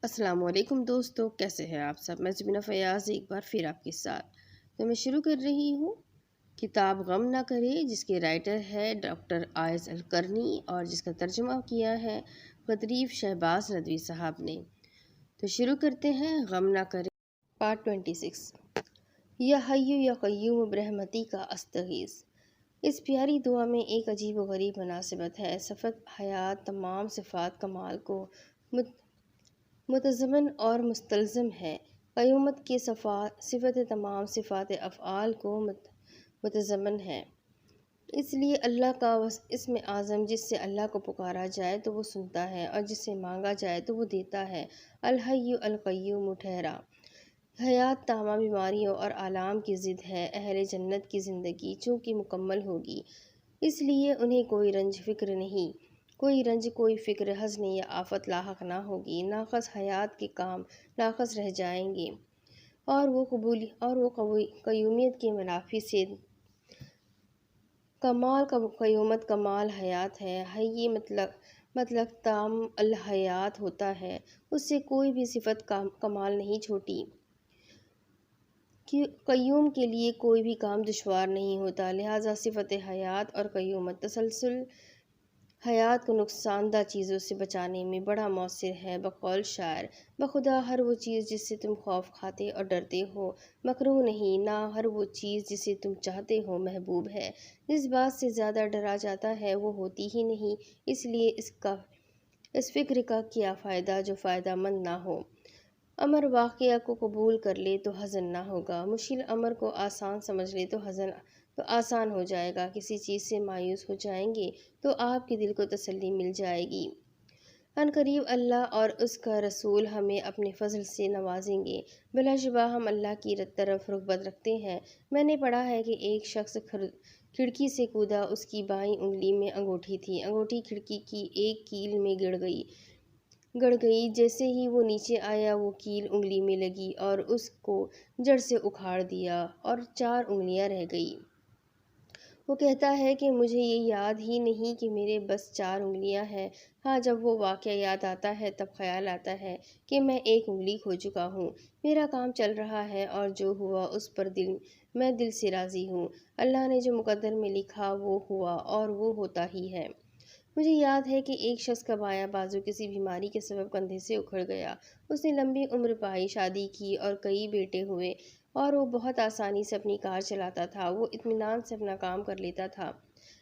السلام علیکم دوستو، کیسے ہیں آپ سب؟ میں زبینہ فیاض ایک بار پھر آپ کے ساتھ تو میں شروع کر رہی ہوں کتاب غم نہ کرے، جس کے رائٹر ہے ڈاکٹر آئز القرنی اور جس کا ترجمہ کیا ہے غدریف شہباز ندوی صاحب نے۔ تو شروع کرتے ہیں غم نہ کرے پارٹ 26۔ یا حیّ یا قیوم برحمتی کا استغیث۔ اس پیاری دعا میں ایک عجیب و غریب مناسبت ہے۔ صفت حیات تمام صفات کمال کو متضمن اور مستلزم ہے۔ قیومت کی صفت تمام صفات افعال کو متضمن ہے۔ اس لیے اللہ کا اسم اعظم، جس سے اللہ کو پکارا جائے تو وہ سنتا ہے اور جس سے مانگا جائے تو وہ دیتا ہے، الحی القیوم ٹھہرا۔ حیات تامہ بیماریوں اور آلام کی ضد ہے۔ اہل جنت کی زندگی چونکہ مکمل ہوگی، اس لیے انہیں کوئی رنج فکر نہیں، کوئی رنج کوئی فکر حزن یا آفت لاحق نہ ہوگی۔ ناقص حیات کے کام ناقص رہ جائیں گے اور وہ قیومیت کے منافی سے کمال کا قیومت کمال حیات ہے۔ حی مطلق تام الحیات ہوتا ہے، اس سے کوئی بھی صفت کمال نہیں چھوٹی۔ قیوم کے لیے کوئی بھی کام دشوار نہیں ہوتا، لہٰذا صفت حیات اور قیومت تسلسل حیات کو نقصان دہ چیزوں سے بچانے میں بڑا مؤثر ہے۔ بقول شاعر، بخدا ہر وہ چیز جس سے تم خوف کھاتے اور ڈرتے ہو مکروہ نہیں، نہ ہر وہ چیز جسے تم چاہتے ہو محبوب ہے۔ جس بات سے زیادہ ڈرا جاتا ہے وہ ہوتی ہی نہیں، اس لیے اس فکر کا کیا فائدہ جو فائدہ مند نہ ہو۔ امر واقعہ کو قبول کر لے تو حزن نہ ہوگا، مشکل امر کو آسان سمجھ لے تو آسان ہو جائے گا۔ کسی چیز سے مایوس ہو جائیں گے تو آپ کے دل کو تسلی مل جائے گی۔ عنقریب اللہ اور اس کا رسول ہمیں اپنے فضل سے نوازیں گے۔ بلا شبہ ہم اللہ کی طرف رغبت رکھتے ہیں۔ میں نے پڑھا ہے کہ ایک شخص کھڑکی سے کودا، اس کی بائیں انگلی میں انگوٹھی تھی، انگوٹھی کھڑکی کی ایک کیل میں گڑ گئی، جیسے ہی وہ نیچے آیا وہ کیل انگلی میں لگی اور اس کو جڑ سے اکھاڑ دیا اور 4 انگلیاں رہ گئیں۔ وہ کہتا ہے کہ مجھے یہ یاد ہی نہیں کہ میرے بس 4 انگلیاں ہیں۔ ہاں، جب وہ واقعہ یاد آتا ہے تب خیال آتا ہے کہ میں 1 انگلی کھو چکا ہوں۔ میرا کام چل رہا ہے اور جو ہوا اس پر میں دل سے راضی ہوں۔ اللہ نے جو مقدر میں لکھا وہ ہوا اور وہ ہوتا ہی ہے۔ مجھے یاد ہے کہ ایک شخص کا بایاں بازو کسی بیماری کے سبب کندھے سے اکھڑ گیا۔ اس نے لمبی عمر پائی، شادی کی اور کئی بیٹے ہوئے اور وہ بہت آسانی سے اپنی کار چلاتا تھا۔ وہ اطمینان سے اپنا کام کر لیتا تھا۔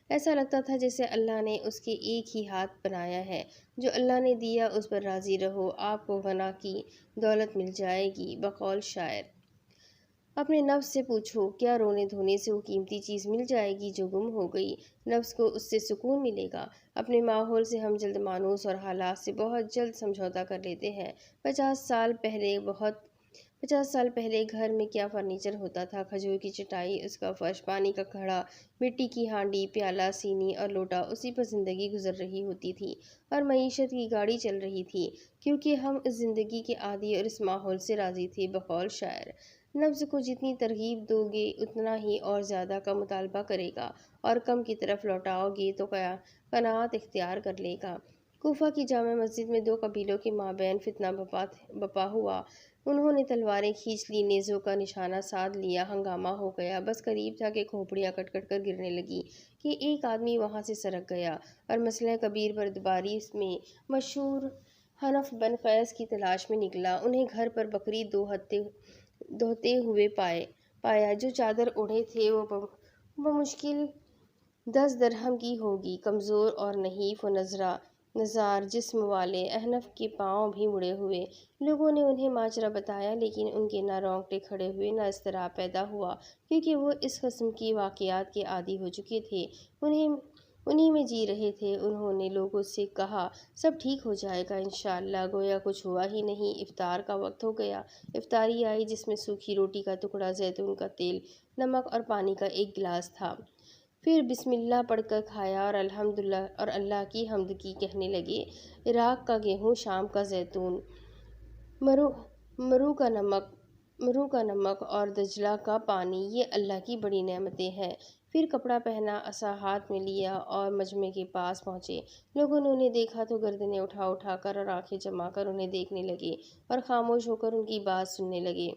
ایسا لگتا تھا جیسے اللہ نے اس کے ایک ہی ہاتھ بنایا ہے۔ جو اللہ نے دیا اس پر راضی رہو، آپ کو غنا کی دولت مل جائے گی۔ بقول شاعر، اپنے نفس سے پوچھو، کیا رونے دھونے سے وہ قیمتی چیز مل جائے گی جو گم ہو گئی؟ نفس کو اس سے سکون ملے گا۔ اپنے ماحول سے ہم جلد مانوس اور حالات سے بہت جلد سمجھوتہ کر لیتے ہیں۔ 50 سال پہلے گھر میں کیا فرنیچر ہوتا تھا؟ کھجور کی چٹائی، اس کا فرش، پانی کا گھڑا، مٹی کی ہانڈی، پیالہ، سینی اور لوٹا، اسی پر زندگی گزر رہی ہوتی تھی اور معیشت کی گاڑی چل رہی تھی، کیونکہ ہم اس زندگی کے عادی اور اس ماحول سے راضی تھے۔ بقول شاعر، نفس کو جتنی ترغیب دو گے اتنا ہی اور زیادہ کا مطالبہ کرے گا اور کم کی طرف لوٹاؤ گے تو قناعت اختیار کر لے گا۔ کوفہ کی جامع مسجد میں 2 قبیلوں کے مابین فتنہ بپا ہوا۔ انہوں نے تلواریں کھینچ لی، نیزوں کا نشانہ سادھ لیا، ہنگامہ ہو گیا۔ بس قریب تھا کہ کھوپڑیاں کٹ کٹ کر گرنے لگیں کہ ایک آدمی وہاں سے سرک گیا اور مسئلہ کبیر بردباری میں مشہور حنف بن قیس کی تلاش میں نکلا۔ انہیں گھر پر بکری دوہتے ہوئے پایا۔ جو چادر اوڑھے تھے وہ بمشکل 10 درہم کی ہوگی۔ کمزور اور نحیف و نزار جسم والے احنف کے پاؤں بھی مڑے ہوئے۔ لوگوں نے انہیں ماجرا بتایا، لیکن ان کے نہ رونگٹے کھڑے ہوئے نہ اضطراب پیدا ہوا، کیونکہ وہ اس قسم کی واقعات کے عادی ہو چکے تھے، انہی میں جی رہے تھے۔ انہوں نے لوگوں سے کہا، سب ٹھیک ہو جائے گا انشاءاللہ، گویا کچھ ہوا ہی نہیں۔ افطار کا وقت ہو گیا۔ افطاری آئی جس میں سوکھی روٹی کا ٹکڑا، زیتون کا تیل، نمک اور پانی کا ایک گلاس تھا۔ پھر بسم اللہ پڑھ کر کھایا اور الحمدللہ اور اللہ کی حمد کی کہنے لگے۔ عراق کا گیہوں، شام کا زیتون، مرو کا نمک اور دجلہ کا پانی، یہ اللہ کی بڑی نعمتیں ہیں۔ پھر کپڑا پہنا، عصا ہاتھ میں لیا اور مجمع کے پاس پہنچے۔ لوگوں نے انہیں دیکھا تو گردنیں اٹھا اٹھا کر اور آنکھیں جما کر انہیں دیکھنے لگے اور خاموش ہو کر ان کی بات سننے لگے۔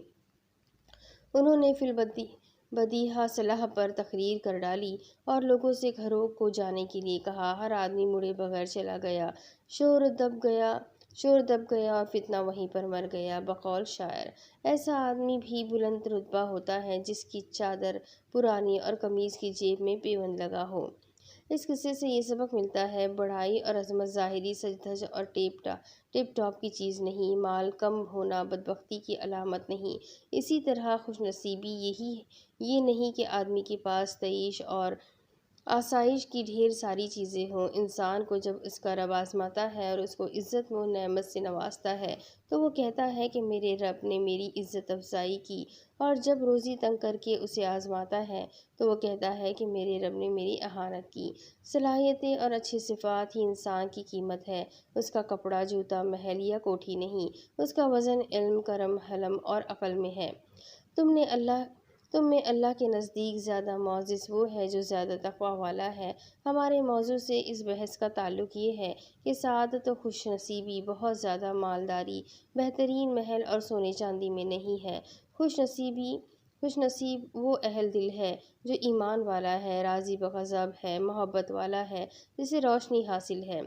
انہوں نے فی البدیہہ صلاح پر تقریر کر ڈالی اور لوگوں سے گھروں کو جانے کے لیے کہا۔ ہر آدمی مڑے بغیر چلا گیا، شور دب گیا اور فتنہ وہیں پر مر گیا۔ بقول شاعر، ایسا آدمی بھی بلند رتبہ ہوتا ہے جس کی چادر پرانی اور قمیض کی جیب میں پیوند لگا ہو۔ اس قصے سے یہ سبق ملتا ہے، بڑائی اور عظمت ظاہری سج دھج اور ٹپ ٹاپ کی چیز نہیں، مال کم ہونا بدبختی کی علامت نہیں، اسی طرح خوش نصیبی یہ نہیں کہ آدمی کے پاس تعیش اور آسائش کی ڈھیر ساری چیزیں ہوں۔ انسان کو جب اس کا رب آزماتا ہے اور اس کو عزت و نعمت سے نوازتا ہے تو وہ کہتا ہے کہ میرے رب نے میری عزت افزائی کی، اور جب روزی تنگ کر کے اسے آزماتا ہے تو وہ کہتا ہے کہ میرے رب نے میری اہانت کی۔ صلاحیتیں اور اچھی صفات ہی انسان کی قیمت ہے، اس کا کپڑا، جوتا، محل یا کوٹھی نہیں۔ اس کا وزن علم، کرم، حلم اور عقل میں ہے۔ تم میں اللہ کے نزدیک زیادہ معزز وہ ہے جو زیادہ تقویٰ والا ہے۔ ہمارے موضوع سے اس بحث کا تعلق یہ ہے کہ سعادت و خوش نصیبی بہت زیادہ مالداری، بہترین محل اور سونے چاندی میں نہیں ہے۔ خوش نصیب وہ اہل دل ہے جو ایمان والا ہے، راضی بغضب ہے، محبت والا ہے، جسے روشنی حاصل ہے۔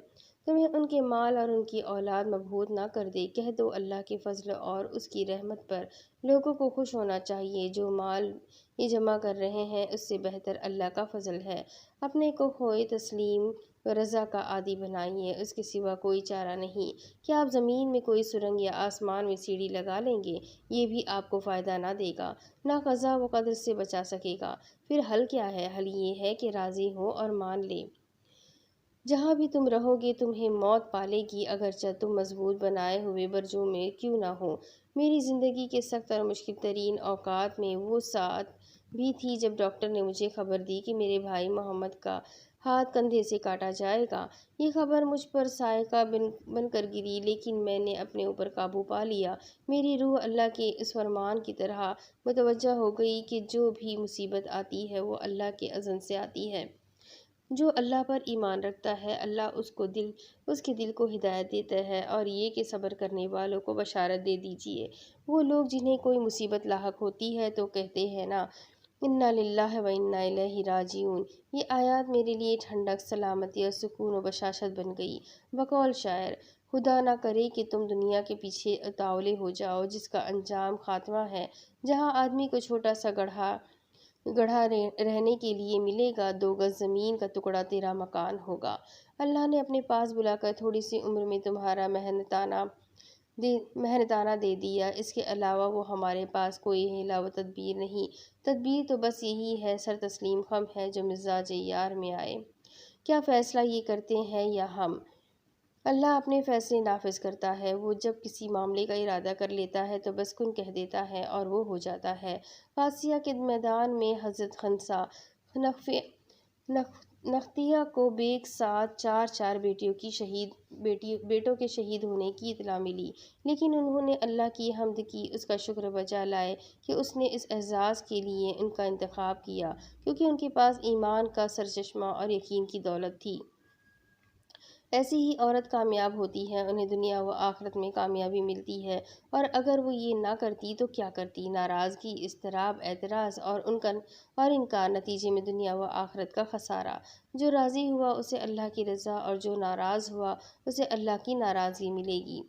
تمہیں ان کے مال اور ان کی اولاد مبہوت نہ کر دے۔ کہہ دو اللہ کے فضل اور اس کی رحمت پر لوگوں کو خوش ہونا چاہیے۔ جو مال یہ جمع کر رہے ہیں اس سے بہتر اللہ کا فضل ہے۔ اپنے کو خوئے تسلیم و رضا کا عادی بنائیے، اس کے سوا کوئی چارہ نہیں۔ کیا آپ زمین میں کوئی سرنگ یا آسمان میں سیڑھی لگا لیں گے؟ یہ بھی آپ کو فائدہ نہ دے گا، نہ قضا و قدر سے بچا سکے گا۔ پھر حل کیا ہے؟ حل یہ ہے کہ راضی ہو اور مان لے۔ جہاں بھی تم رہو گے تمہیں موت پالے گی، اگرچہ تم مضبوط بنائے ہوئے برجوں میں کیوں نہ ہو۔ میری زندگی کے سخت اور مشکل ترین اوقات میں وہ ساعت بھی تھی جب ڈاکٹر نے مجھے خبر دی کہ میرے بھائی محمد کا ہاتھ کندھے سے کاٹا جائے گا۔ یہ خبر مجھ پر صاعقہ بن کر گری، لیکن میں نے اپنے اوپر قابو پا لیا۔ میری روح اللہ کے اس فرمان کی طرح متوجہ ہو گئی کہ جو بھی مصیبت آتی ہے وہ اللہ کے اذن سے آتی ہے۔ جو اللہ پر ایمان رکھتا ہے اللہ اس کے دل کو ہدایت دیتا ہے، اور یہ کہ صبر کرنے والوں کو بشارت دے دیجیے۔ وہ لوگ جنہیں کوئی مصیبت لاحق ہوتی ہے تو کہتے ہیں نا، انا للہ و انا الیہ راجعون۔ یہ آیات میرے لیے ٹھنڈک، سلامتی اور سکون و بشاشت بن گئی۔ بقول شاعر، خدا نہ کرے کہ تم دنیا کے پیچھے اتاولے ہو جاؤ جس کا انجام خاتمہ ہے، جہاں آدمی کو چھوٹا سا گڑھا رہنے کے لیے ملے گا، 2 گز زمین کا ٹکڑا تیرا مکان ہوگا۔ اللہ نے اپنے پاس بلا کر تھوڑی سی عمر میں تمہارا محنتانہ دے دیا، اس کے علاوہ وہ ہمارے پاس کوئی حیلہ و تدبیر نہیں۔ تدبیر تو بس یہی ہے، سر تسلیم خم ہے جو مزاج یار میں آئے۔ کیا فیصلہ یہ کرتے ہیں یا ہم؟ اللہ اپنے فیصلے نافذ کرتا ہے۔ وہ جب کسی معاملے کا ارادہ کر لیتا ہے تو بس کن کہہ دیتا ہے اور وہ ہو جاتا ہے۔ قادسیہ کے میدان میں حضرت خنسا نختیہ کو بیک ساتھ 4 بیٹوں کے شہید ہونے کی اطلاع ملی، لیکن انہوں نے اللہ کی حمد کی، اس کا شکر بجا لائے کہ اس نے اس اعزاز کے لیے ان کا انتخاب کیا، کیونکہ ان کے پاس ایمان کا سرچشمہ اور یقین کی دولت تھی۔ ایسی ہی عورت کامیاب ہوتی ہے، انہیں دنیا و آخرت میں کامیابی ملتی ہے، اور اگر وہ یہ نہ کرتی تو کیا کرتی؟ ناراضگی، اضطراب، اعتراض اور انکار، نتیجے میں دنیا و آخرت کا خسارہ۔ جو راضی ہوا اسے اللہ کی رضا، اور جو ناراض ہوا اسے اللہ کی ناراضگی ملے گی۔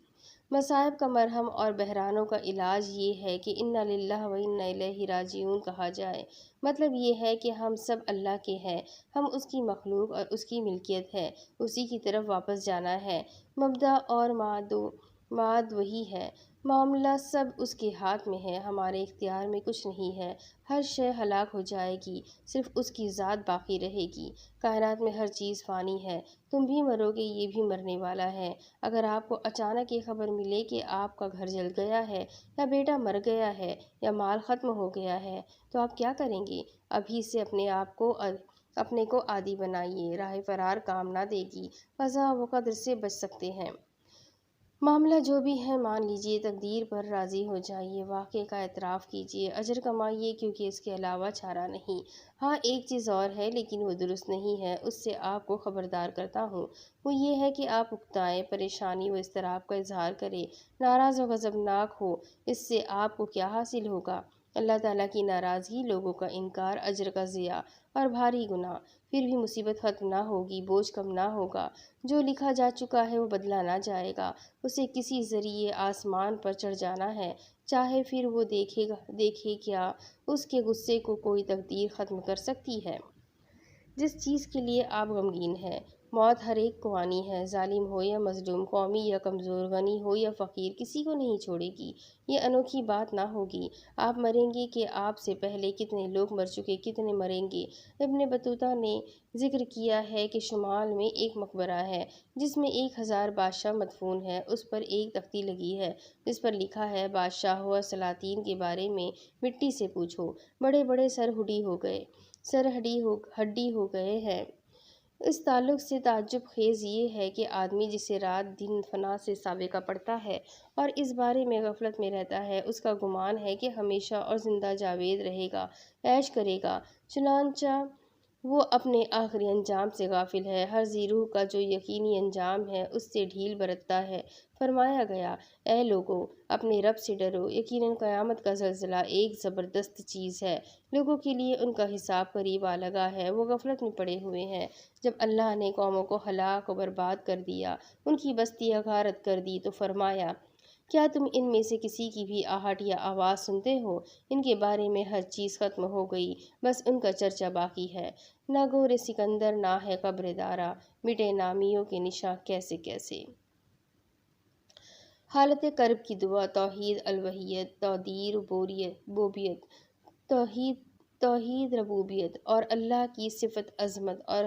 مصائب کا مرہم اور بحرانوں کا علاج یہ ہے کہ انا للہ و انا الیہ راجعون کہا جائے۔ مطلب یہ ہے کہ ہم سب اللہ کے ہیں، ہم اس کی مخلوق اور اس کی ملکیت ہے، اسی کی طرف واپس جانا ہے۔ مبدا اور معاد وہی ہے، معاملہ سب اس کے ہاتھ میں ہے، ہمارے اختیار میں کچھ نہیں ہے۔ ہر شے ہلاک ہو جائے گی، صرف اس کی ذات باقی رہے گی۔ کائنات میں ہر چیز فانی ہے، تم بھی مرو گے، یہ بھی مرنے والا ہے۔ اگر آپ کو اچانک یہ خبر ملے کہ آپ کا گھر جل گیا ہے، یا بیٹا مر گیا ہے، یا مال ختم ہو گیا ہے، تو آپ کیا کریں گے؟ ابھی سے اپنے کو عادی بنائیے، راہ فرار کام نہ دے گی، قضا و قدر سے بچ سکتے ہیں۔ معاملہ جو بھی ہے مان لیجئے، تقدیر پر راضی ہو جائیے، واقعے کا اعتراف کیجئے، اجر کمائیے، کیونکہ اس کے علاوہ چارہ نہیں۔ ہاں ایک چیز اور ہے، لیکن وہ درست نہیں ہے، اس سے آپ کو خبردار کرتا ہوں۔ وہ یہ ہے کہ آپ اکتائیں، پریشانی و اضطراب کا اظہار کریں، ناراض و غضبناک ہو۔ اس سے آپ کو کیا حاصل ہوگا؟ اللہ تعالیٰ کی ناراضگی، لوگوں کا انکار، اجر کا ضیاع اور بھاری گناہ۔ پھر بھی مصیبت ختم نہ ہوگی، بوجھ کم نہ ہوگا۔ جو لکھا جا چکا ہے وہ بدلا نہ جائے گا، اسے کسی ذریعے آسمان پر چڑھ جانا ہے، چاہے پھر وہ دیکھے کیا اس کے غصے کو کوئی تقدیر ختم کر سکتی ہے۔ جس چیز کے لیے آپ غمگین ہیں، موت ہر ایک کو آنی ہے، ظالم ہو یا مظلوم، قومی یا کمزور، غنی ہو یا فقیر، کسی کو نہیں چھوڑے گی۔ یہ انوکھی بات نہ ہوگی۔ آپ مریں گے کہ آپ سے پہلے کتنے لوگ مر چکے، کتنے مریں گے۔ ابن بطوطہ نے ذکر کیا ہے کہ شمال میں ایک مقبرہ ہے جس میں 1000 بادشاہ مدفون ہیں۔ اس پر ایک تختی لگی ہے جس پر لکھا ہے، بادشاہوں اور سلاطین کے بارے میں مٹی سے پوچھو۔ بڑے بڑے سر ہڈی ہو گئے ہیں۔ اس تعلق سے تعجب خیز یہ ہے کہ آدمی جسے رات دن فنا سے سابقہ پڑتا ہے اور اس بارے میں غفلت میں رہتا ہے، اس کا گمان ہے کہ ہمیشہ اور زندہ جاوید رہے گا، عیش کرے گا، چنانچہ وہ اپنے آخری انجام سے غافل ہے۔ ہر ذی روح کا جو یقینی انجام ہے اس سے ڈھیل برتتا ہے۔ فرمایا گیا، اے لوگو، اپنے رب سے ڈرو، یقیناً قیامت کا زلزلہ ایک زبردست چیز ہے۔ لوگوں کے لیے ان کا حساب قریب آ لگا ہے، وہ غفلت میں پڑے ہوئے ہیں۔ جب اللہ نے قوموں کو ہلاک و برباد کر دیا، ان کی بستیاں غارت کر دی، تو فرمایا، کیا تم ان میں سے کسی کی بھی آہٹ یا آواز سنتے ہو؟ ان کے بارے میں ہر چیز ختم ہو گئی، بس ان کا چرچا باقی ہے۔ نہ گور سکندر، نہ ہے قبر دارا، مٹے نامیوں کے نشاں کیسے کیسے۔ حالت کرب کی دعا، توحید الوہیت، توحید ربوبیت اور اللہ کی صفت عظمت اور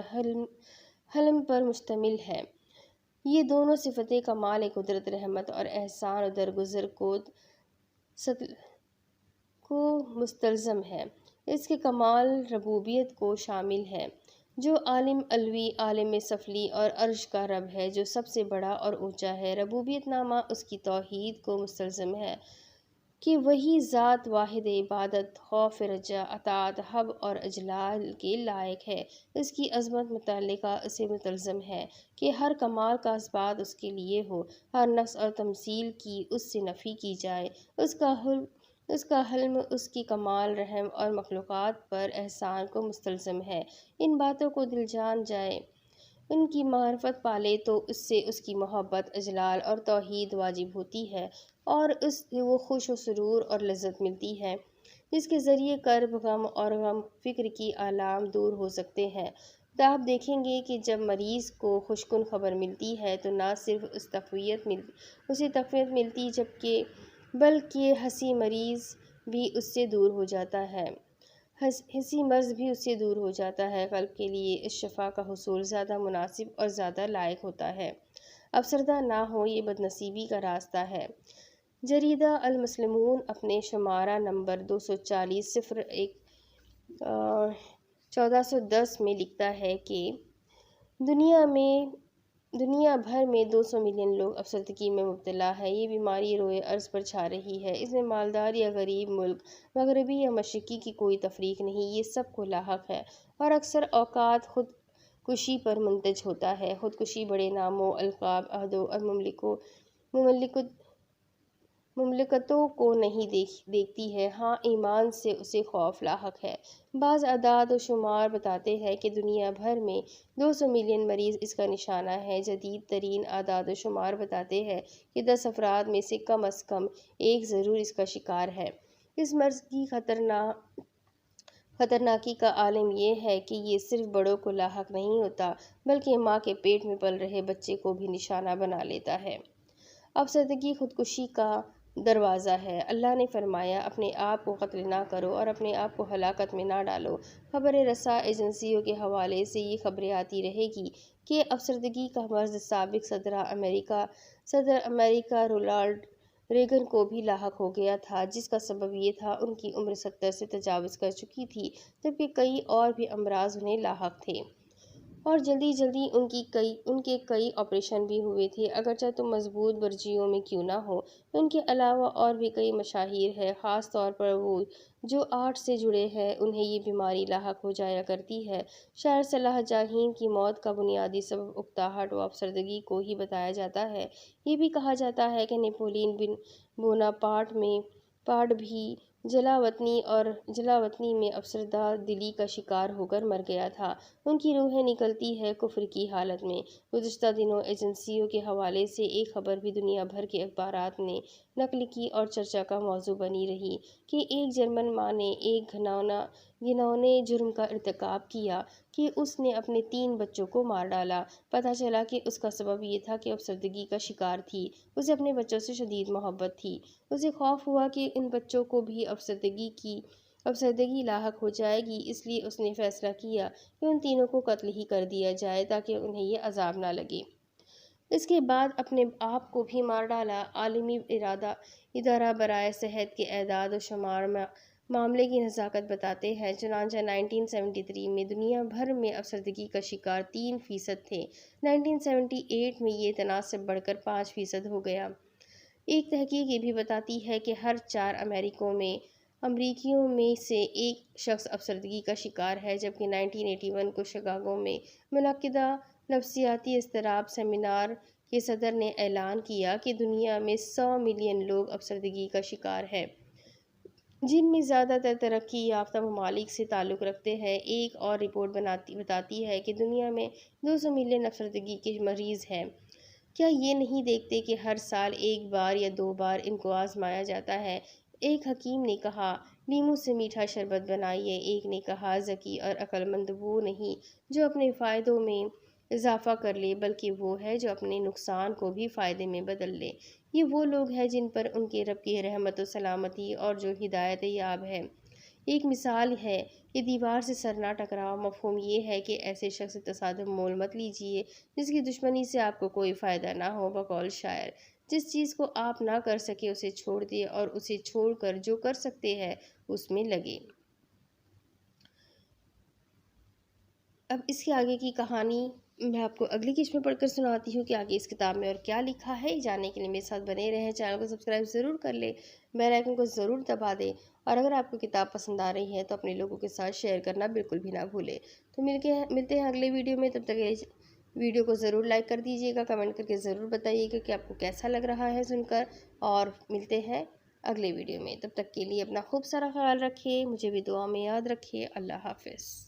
حلم پر مشتمل ہے۔ یہ دونوں صفتیں کمال قدرت، رحمت اور احسان و درگزر کو مستلزم ہے۔ اس کے کمال ربوبیت کو شامل ہے، جو عالم علوی، عالم سفلی اور عرش کا رب ہے، جو سب سے بڑا اور اونچا ہے۔ ربوبیت نامہ اس کی توحید کو مستلزم ہے کہ وہی ذات واحد عبادت، خوف، رجا، اطاعت، حب اور اجلال کے لائق ہے۔ اس کی عظمت متعلقہ اسے مستلزم ہے کہ ہر کمال کا اثبات اس کے لیے ہو، ہر نقص اور تمثیل کی اس سے نفی کی جائے۔ اس کا حلم اس کی کمال رحم اور مخلوقات پر احسان کو مستلزم ہے۔ ان باتوں کو دل جان جائے، ان کی معرفت پالے تو اس سے اس کی محبت، اجلال اور توحید واجب ہوتی ہے، اور اس سے وہ خوش و سرور اور لذت ملتی ہے جس کے ذریعے کرب، غم اور غم فکر کی آلام دور ہو سکتے ہیں۔ تو آپ دیکھیں گے کہ جب مریض کو خوشکن خبر ملتی ہے تو نہ صرف اسے تقویت ملتی بلکہ حسی مرض بھی اس سے دور ہو جاتا ہے۔ قلب کے لیے اس شفا کا حصول زیادہ مناسب اور زیادہ لائق ہوتا ہے۔ افسردہ نہ ہو، یہ بدنصیبی کا راستہ ہے۔ جریدہ المسلمون اپنے شمارہ نمبر 240/1410 میں لکھتا ہے کہ دنیا بھر میں 200 ملین لوگ افسردگی میں مبتلا ہیں۔ یہ بیماری روئے ارض پر چھا رہی ہے۔ اس میں مالدار یا غریب ملک، مغربی یا مشرقی کی کوئی تفریق نہیں، یہ سب کو لاحق ہے اور اکثر اوقات خود کشی پر منتج ہوتا ہے۔ خودکشی بڑے ناموں، القاب، عہدوں اور مملکتوں کو نہیں دیکھتی ہے، ہاں ایمان سے اسے خوف لاحق ہے۔ بعض اعداد و شمار بتاتے ہیں کہ دنیا بھر میں 200 ملین مریض اس کا نشانہ ہیں۔ جدید ترین اعداد و شمار بتاتے ہیں کہ 10 افراد میں سے کم از کم ایک ضرور اس کا شکار ہے۔ اس مرض کی خطرناکی کا عالم یہ ہے کہ یہ صرف بڑوں کو لاحق نہیں ہوتا بلکہ ماں کے پیٹ میں پل رہے بچے کو بھی نشانہ بنا لیتا ہے۔ افسردگی خودکشی کا دروازہ ہے۔ اللہ نے فرمایا، اپنے آپ کو قتل نہ کرو اور اپنے آپ کو ہلاکت میں نہ ڈالو۔ خبر رساں ایجنسیوں کے حوالے سے یہ خبریں آتی رہیں گی کہ افسردگی کا مرض سابق صدر امریکہ رونالڈ ریگن کو بھی لاحق ہو گیا تھا، جس کا سبب یہ تھا ان کی عمر 70 سے تجاوز کر چکی تھی، جبکہ کئی اور بھی امراض انہیں لاحق تھے۔ اور جلدی ان کے کئی آپریشن بھی ہوئے تھے، اگرچہ تم مضبوط برجیوں میں کیوں نہ ہو۔ ان کے علاوہ اور بھی کئی مشاہیر ہیں، خاص طور پر وہ جو آرٹ سے جڑے ہیں، انہیں یہ بیماری لاحق ہو جایا کرتی ہے۔ شاعر صلاح جاہین کی موت کا بنیادی سبب اکتاہٹ و افسردگی کو ہی بتایا جاتا ہے۔ یہ بھی کہا جاتا ہے کہ نیپولین بوناپارٹ بھی جلاوطنی میں افسردہ دلی کا شکار ہو کر مر گیا تھا۔ ان کی روح نکلتی ہے کفر کی حالت میں۔ گزشتہ دنوں ایجنسیوں کے حوالے سے ایک خبر بھی دنیا بھر کے اخبارات نے نقل کی اور چرچا کا موضوع بنی رہی کہ ایک جرمن ماں نے ایک گھناؤنے جرم کا ارتکاب کیا کہ اس نے اپنے 3 بچوں کو مار ڈالا۔ پتہ چلا کہ اس کا سبب یہ تھا کہ افسردگی کا شکار تھی۔ اسے اپنے بچوں سے شدید محبت تھی۔ اسے خوف ہوا کہ ان بچوں کو بھی افسردگی لاحق ہو جائے گی، اس لیے اس نے فیصلہ کیا کہ ان تینوں کو قتل ہی کر دیا جائے تاکہ انہیں یہ عذاب نہ لگے۔ اس کے بعد اپنے آپ کو بھی مار ڈالا۔ عالمی ادارہ برائے صحت کے اعداد و شمار معاملے کی نزاکت بتاتے ہیں، چنانچہ 1973 میں دنیا بھر میں افسردگی کا شکار 3% تھے۔ 1978 میں یہ تناسب بڑھ کر 5% ہو گیا۔ ایک تحقیق یہ بھی بتاتی ہے کہ ہر 4 امریکیوں میں سے ایک شخص افسردگی کا شکار ہے، جبکہ 1981 کو شکاگو میں منعقدہ نفسیاتی اضطراب سیمینار کے صدر نے اعلان کیا کہ دنیا میں 100 ملین لوگ افسردگی کا شکار ہیں، جن میں زیادہ تر ترقی یافتہ ممالک سے تعلق رکھتے ہیں۔ ایک اور رپورٹ بتاتی ہے کہ دنیا میں 200 ملین افسردگی کے مریض ہیں۔ کیا یہ نہیں دیکھتے کہ ہر سال 1 بار یا 2 بار ان کو آزمایا جاتا ہے؟ ایک حکیم نے کہا، لیموں سے میٹھا شربت بنائیے۔ ایک نے کہا، ذکی اور عقل مند وہ نہیں جو اپنے فائدوں میں اضافہ کر لے، بلکہ وہ ہے جو اپنے نقصان کو بھی فائدے میں بدل لے۔ یہ وہ لوگ ہیں جن پر ان کے رب کی رحمت و سلامتی اور جو ہدایت یاب ہے۔ ایک مثال ہے کہ دیوار سے سر نہ ٹکراؤ۔ مفہوم یہ ہے کہ ایسے شخص سے تصادم مول مت لیجیے جس کی دشمنی سے آپ کو کوئی فائدہ نہ ہو۔ بقول شاعر، جس چیز کو آپ نہ کر سکے اسے چھوڑ دیں اور اسے چھوڑ کر جو کر سکتے ہیں اس میں لگے۔ اب اس کے آگے کی کہانی میں آپ کو اگلی قسط میں پڑھ کر سناتی ہوں کہ آگے اس کتاب میں اور کیا لکھا ہے۔ جاننے کے لیے میرے ساتھ بنے رہیں، چینل کو سبسکرائب ضرور کر لیں، بیل آئیکن کو ضرور دبا دیں، اور اگر آپ کو کتاب پسند آ رہی ہے تو اپنے لوگوں کے ساتھ شیئر کرنا بالکل بھی نہ بھولیں۔ تو ملتے ہیں اگلے ویڈیو میں، تب تک ویڈیو کو ضرور لائک کر دیجیے گا، کمنٹ کر کے ضرور بتائیے گا کہ آپ کو کیسا لگ رہا ہے سن کر، اور ملتے ہیں اگلے ویڈیو میں۔ تب تک کے لیے اپنا خوب سارا خیال رکھیے، مجھے بھی دعا میں یاد رکھیے۔ اللہ حافظ۔